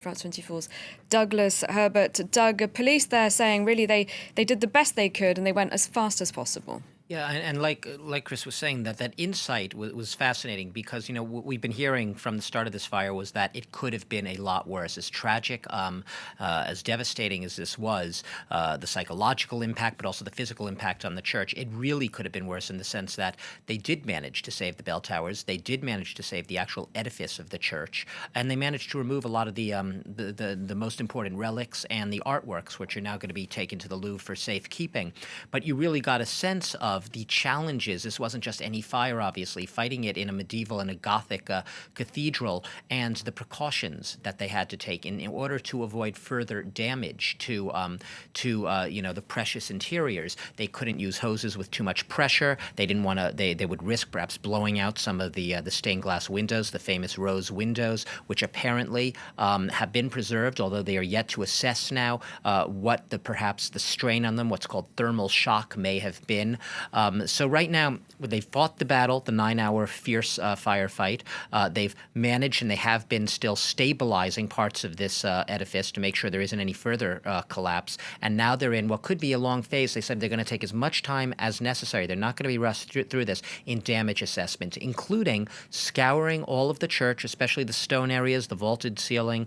France 24's Douglas Herbert. Doug, police there saying really they did the best they could and they went as fast as possible. Yeah, and like Chris was saying, that insight was fascinating because what we've been hearing from the start of this fire was that it could have been a lot worse. As tragic, as devastating as this was, the psychological impact, but also the physical impact on the church, it really could have been worse in the sense that they did manage to save the bell towers, they did manage to save the actual edifice of the church, and they managed to remove a lot of the most important relics and the artworks, which are now going to be taken to the Louvre for safekeeping. But you really got a sense of the challenges. This wasn't just any fire, obviously, fighting it in a medieval and a Gothic cathedral, and the precautions that they had to take in order to avoid further damage to the precious interiors. They couldn't use hoses with too much pressure. They didn't want to. They would risk perhaps blowing out some of the stained glass windows, the famous rose windows, which apparently have been preserved, although they are yet to assess now what perhaps the strain on them, what's called thermal shock, may have been. So right now, they fought the battle, the 9-hour fierce firefight. They've managed, and they have been still stabilizing parts of this edifice to make sure there isn't any further collapse. And now they're in what could be a long phase. They said they're going to take as much time as necessary. They're not going to be rushed through this in damage assessment, including scouring all of the church, especially the stone areas, the vaulted ceiling,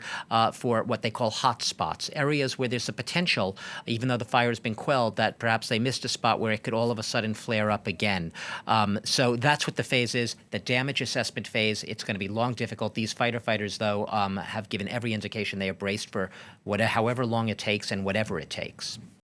for what they call hot spots, areas where there's a potential, even though the fire has been quelled, that perhaps they missed a spot where it could all of a sudden flare up again. So that's what the phase is, the damage assessment phase. It's going to be long, difficult. These firefighters, though, have given every indication they are braced for however long it takes and whatever it takes.